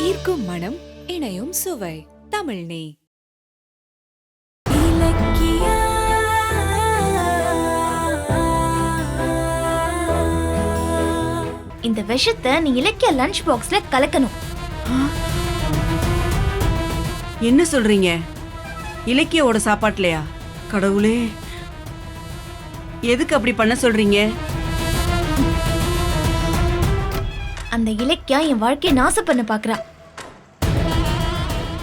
ஈர்க்கும் மனம், இணையும் சுவை. தமிழ் நீ. இந்த விஷத்தை நீ இலக்கிய லஞ்ச் பாக்ஸ்ல கலக்கணும். என்ன சொல்றீங்க? இலக்கியோட சாப்பாட்டுலயா? கடவுளே, எதுக்கு அப்படி பண்ண சொல்றீங்க? அந்த இலக்கியா என் வாழ்க்கையை நாசம் பண்ண பாக்குறா.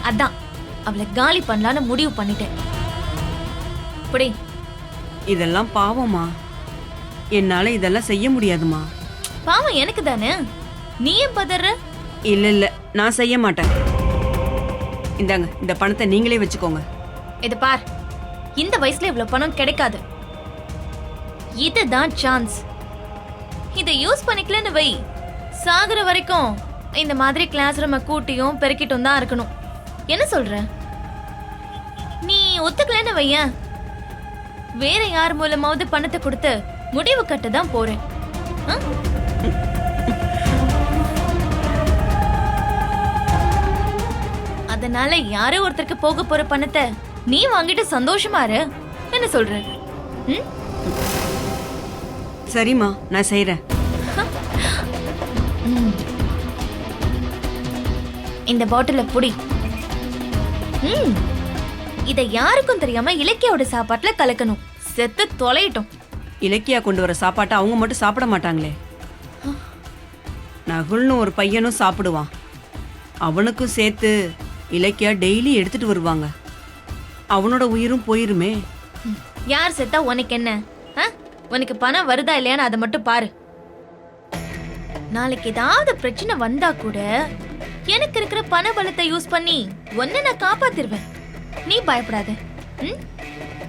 அதான் அவளை காலி பண்ணலான்னு முடிவு பண்ணிட்டேன். புடி. இதெல்லாம் பாவமா? என்னால இதெல்லாம் செய்ய முடியாதுமா. பாவம் எனக்கு தானே, நீ ஏன் பதற? இல்ல இல்ல, நான் செய்ய மாட்டேன். இந்தாங்க, இந்த பணத்தை நீங்களே வச்சுக்கோங்க. இது பார், இந்த வயசுல இவ்வளவு பணம் கிடைக்காது. இதுதான் சான்ஸ். இதை யூஸ் பண்ணிக்கலன்னு வை, சாகுற வரைக்கும் இந்த மாதிரி கிளாஸ் ரூம கூட்டியும் பெருக்கிட்டும் தான் இருக்கணும். என்ன சொல்ற? நீ ஒத்துக்கலன்னு வையன், வேற யார் மூலமாவது பணத்தை கொடுத்து முடிவு கட்ட தான் போறேன். அதனால யாரோ ஒருத்தருக்கு போக போற பணத்தை நீ வாங்கிட்டு சந்தோஷமா இரு. என்ன சொல்ற? சரிம்மா, நான் செய்யறேன். இந்த பாட்டில புடி. இத யாருக்கும் தெரியாம இலக்கியோட சாப்பாட்டுல கலக்கணும். செத்து தொலையட்டும். இலக்கியா கொண்டு வர சாப்பாட்டை அவங்க மட்டும் சாப்பிட மாட்டாங்களே. நகுல்னு ஒரு பையனும் சாப்பிடுவான். அவனுக்கும் சேர்த்து இலக்கியா டெய்லி எடுத்துட்டு வருவாங்க. அவனோட உயிரும் போயிருமே. யார் செத்தா உனக்கு என்ன? உனக்கு பணம் வருதா இல்லையான்னு அதை மட்டும் பாரு. நாளைக்கு ஏதாவது பிரச்சனை வந்தா கூட எனக்கு இருக்கிற பண பலத்தை யூஸ் பண்ணி உன்னை நான் காப்பாத்திருவேன். நீ பயப்படாத.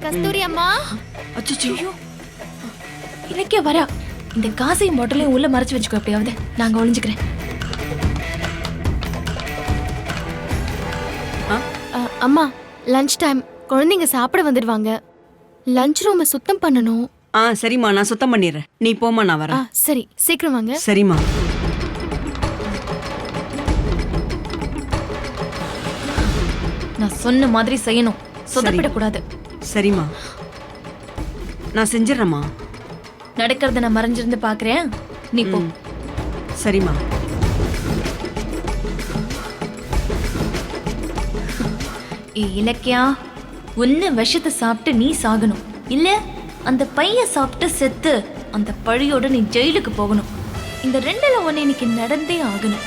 கஸ்தூரி அம்மா. அச்சச்சோ, இலக்கிய வரா. இந்த காசையும் பாட்டிலையும் உள்ள மறைச்சு வச்சுக்கோ. எப்படியாவது நாங்க ஒளிஞ்சுக்கிறேன். அம்மா, லஞ்ச் டைம். குழந்தைங்க சாப்பிட வந்துடுவாங்க. லஞ்ச் ரூமை சுத்தம் பண்ணணும். சரிம்மா, நான் சுத்தம் பண்ணிடுறேன். நீ போமா, நான் வரேன். சரி, சீக்கிரம் வாங்க. சரிம்மா. நான் சொன்ன மாதிரி செய்யணும். சொதப்பிடக்கூடாது. சரிம்மா, நான் செஞ்சிடறேம்மா. நடக்கிறத நான் மறைஞ்சிருந்து பாக்குறேன். நீ போ. சரிம்மா. இலக்கியா, ஒன்னு விஷத்தை சாப்பிட்டு நீ சாகணும், இல்ல அந்த பையன் சாப்பிட்டு செத்து அந்த பழியோட நீ ஜெயிலுக்கு போகணும். இந்த ரெண்டுல ஒன்னு இன்னைக்கு நடந்தே ஆகணும்.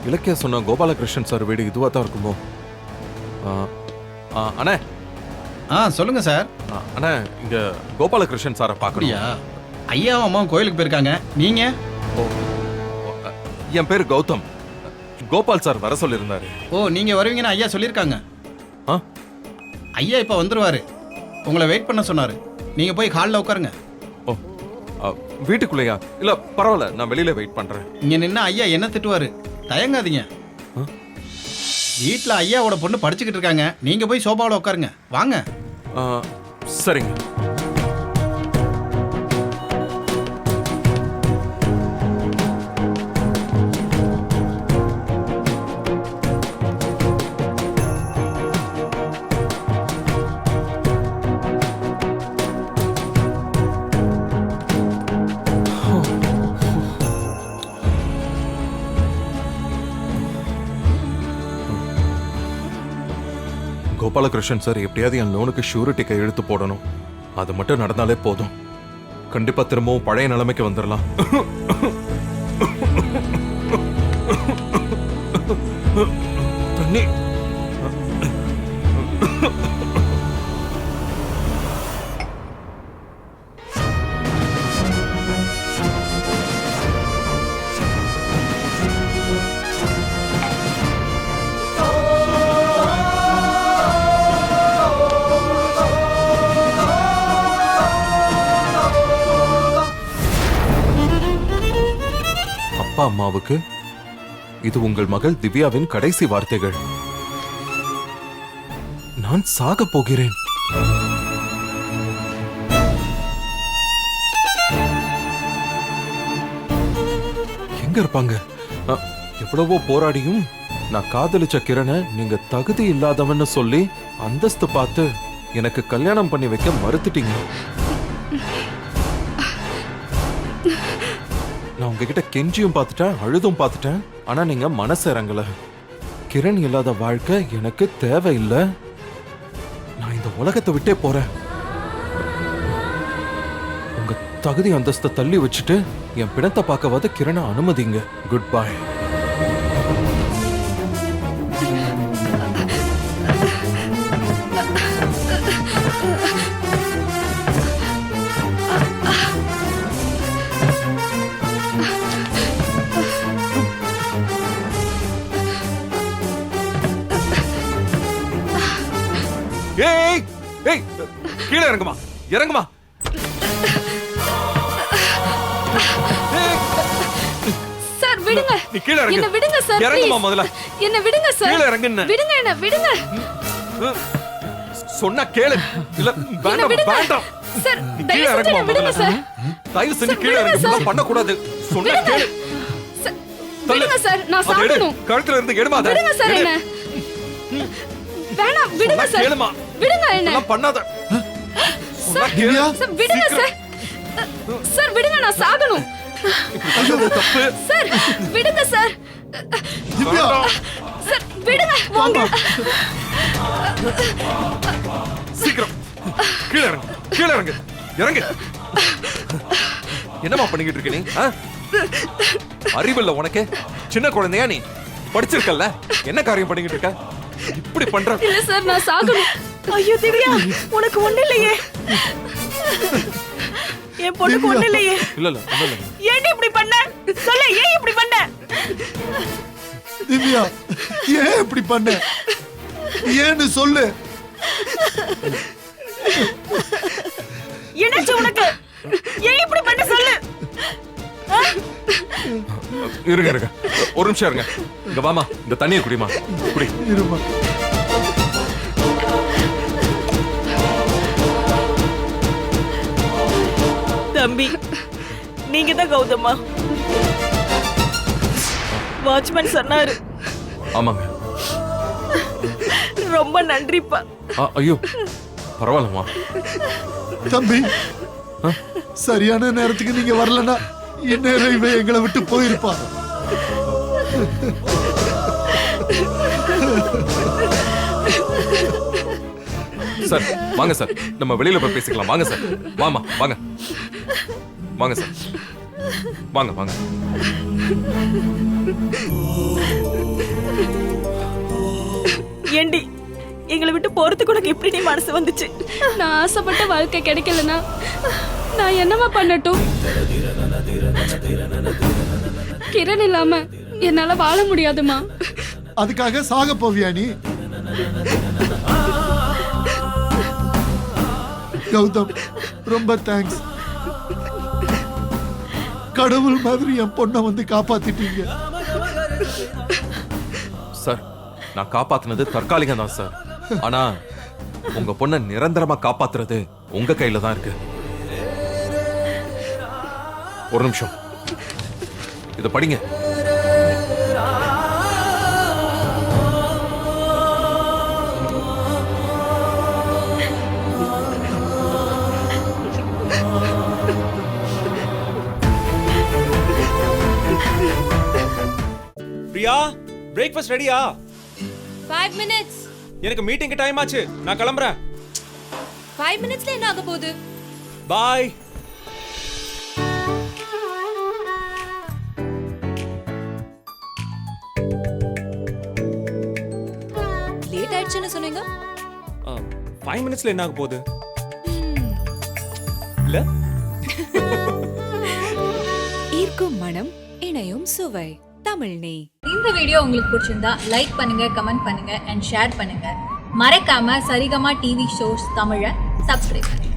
இலக்கிய சொன்ன கோபாலகிருஷ்ணன் சார் வீடு இதுவா தான் இருக்குமோ? அண்ணே. சொல்லுங்க சார். அண்ணே, இங்க கோபாலகிருஷ்ணன் சாரை பார்க்கறியா? ஐயாவும் அம்மாவும் கோயிலுக்கு போயிருக்காங்க. நீங்க? என் பேரு கௌதம். கோபால் சார் வர சொல்லியிருந்தாரு. நீங்க வருவீங்கன்னு ஐயா சொல்லியிருக்காங்க. ஐயா இப்ப வந்துருவாரு. உங்களை வெயிட் பண்ண சொன்னாரு. நீங்க போய் ஹாலில் உட்காருங்க. வீட்டுக்குள்ளையா? இல்ல பரவாயில்ல, நான் வெளியில வெயிட் பண்றேன். இங்க நின்னா ஐயா என்ன திட்டுவாரு. தயங்காதீங்க. வீட்டுல ஐயாவோட பொண்ணு படிச்சுக்கிட்டு இருக்காங்க. நீங்க போய் சோபாவில் உட்காருங்க. வாங்க. சரிங்க. கோபாலகிருஷ்ணன் சார் எப்படியாவது என் லோனுக்கு ஷூரிட்டி கையெழுத்து போடணும். அது மட்டும் நடந்தாலே போதும். கண்டிப்பா திரும்பவும் பழைய நிலைமைக்கு வந்துடலாம். தண்ணி. அப்பா அம்மாவுக்கு இது உங்கள் மகள் திவ்யாவின் கடைசி வார்த்தைகள். நான் சாக போகிறேன். இருப்பாங்க? அ, எவ்வளவோ போராடியும் நான் காதலிச்ச கிரணை நீங்க தகுதி இல்லாதவன்னு சொல்லி அந்தஸ்து பார்த்து எனக்கு கல்யாணம் பண்ணி வைக்க மறுத்துட்டீங்க. நான் உங்ககிட்ட கெஞ்சியும் பார்த்துட்டேன், அழுதும் பார்த்துட்டேன். ஆனா நீங்க மனசு இறங்கல. கிரண் இல்லாத வாழ்க்கை எனக்கு தேவையில்லை. நான் இந்த உலகத்தை விட்டே போறேன். உங்க தகுதி அந்தஸ்தை தள்ளி வச்சுட்டு என் பிணத்தை பார்க்கவாத கிரணை அனுமதிங்க. Good bye. ஏய் ஏய், கீழே இறங்குமா, இறங்குமா. சார் விடுங்க. நீ கீழே இறங்கு. என்ன விடுங்க சார். இறங்குமா முதல்ல. என்ன விடுங்க சார். கீழே இறங்குன்னு. விடுங்க என்ன விடுங்க. சொன்னா கேளு. இல்ல வேண்டாம் வேண்டாம். சார் நீ தயவு கீழே செஞ்சு இறங்குமா என்ன விடுங்க முதல்ல. சார். தயவு செஞ்சு சார், கீழே விடுங்க இறங்கு. சார். பண்ண கூடாது. சொன்னா கேளு. சார், தள்ளு. விடுங்க சார். நான் அதை எடு. சாகணும். கழுத்துல இருந்து எடுமா அதை. விடுங்க சார் எடு. என்ன. வேணாம் விடுங்க சொன்னா சார். கேளுமா. விடுங்க என்ன. இதெல்லாம் பண்ணாத. சொன்னா சார், கேளு. சார் விடுங்க சார். சார் விடுங்க நான் சாகணும். இப்படி பண்றது தப்பு. சார் விடுங்க சார். வேண்டாம். சார் விடுங்க வாங்க. சீக்கிரம் கீழே இறங்கு. கீழே இறங்கு. இறங்கு. என்னம்மா பண்ணிக்கிட்டு இருக்க நீ? ஆ? அறிவில்ல உனக்கு? சின்ன குழந்தையா நீ? படிச்சிருக்கல்ல? என்ன காரியம் பண்ணிக்கிட்டு இருக்க? இப்படி பண்ற? இல்ல சார் நான் சாகணும். ஐயோ திவ்யா, உனக்கு ஒண்ணு இல்லையே. என் பொண்ணுக்கு ஒண்ணு இல்லையே. இல்ல இல்ல ஒண்ணும் இல்ல. ஏன் இப்படி பண்ண? சொல்ல, ஏன் இப்படி பண்ண? திவ்யா, ஏன் இப்படி பண்ண? ஏன்னு சொல்லு. என்னாச்சு உனக்கு? ஏன் இப்படி பண்ண சொல்லு. இருங்க இருங்க, ஒரு நிமிஷம் இருங்க. இங்க வாமா, இந்த தண்ணியை குடிமா. குடி. இருமா. தம்பி, நீங்க தான் கௌதமா? வாட்ச்மேன் சொன்னாரு. ஆமாங்க. ரொம்ப நன்றிப்பா. ஐயோ பரவாயில்லம்மா. தம்பி, சரியான நேரத்துக்கு நீங்க வரலன்னா இந்நேரம் இவன் எங்களை விட்டு போயிருப்பா. சார் வாங்க சார், நம்ம வெளியில போய் பேசிக்கலாம். வாங்க சார். வாமா வாங்க. வாங்க சார். வாங்க வாங்க. ஏண்டி, எங்களை விட்டு போறதுக்கு உனக்கு எப்படி நீ மனசு வந்துச்சு? நான் ஆசைப்பட்ட வாழ்க்கை கிடைக்கலனா நான் என்னமா பண்ணட்டும்? கிரண் இல்லாம என்னால வாழ முடியாதுமா. அதுக்காக சாக போவியா நீ? கௌதம், ரொம்ப தேங்க்ஸ். கடவுள் மாதிரி என் பொண்ணை வந்து காப்பாத்திட்டீங்க. சார், நான் காப்பாத்துனது தற்காலிகம் தான் சார். ஆனா உங்க பொண்ணை நிரந்தரமா காப்பாத்துறது உங்க கையில தான் இருக்கு. ஒரு நிமிஷம், இத படிங்க. பிரியா, பிரேக்ஃபாஸ்ட் ரெடியா? 5 minutes. எனக்கு மீட்டிங்க்கு டைம் ஆச்சு, நான் கிளம்புறேன். 5 minutesல என்ன ஆக போகுது? பாய். லேட் ஆயிடுச்சுன்னு சொன்னீங்க. 5 மினிட்ஸ்ல என்ன ஆக போகுது? இல்ல ஈர்க்கும் மனம், இணையும் சுவை. தமிழ் நீ. இந்த வீடியோ உங்களுக்கு பிடிச்சிருந்தா லைக் பண்ணுங்க, கமெண்ட் பண்ணுங்க அண்ட் ஷேர் பண்ணுங்க. மறக்காம சரிகமா டிவி ஷோஸ் தமிழை சப்ஸ்கிரைப் பண்ணுங்க.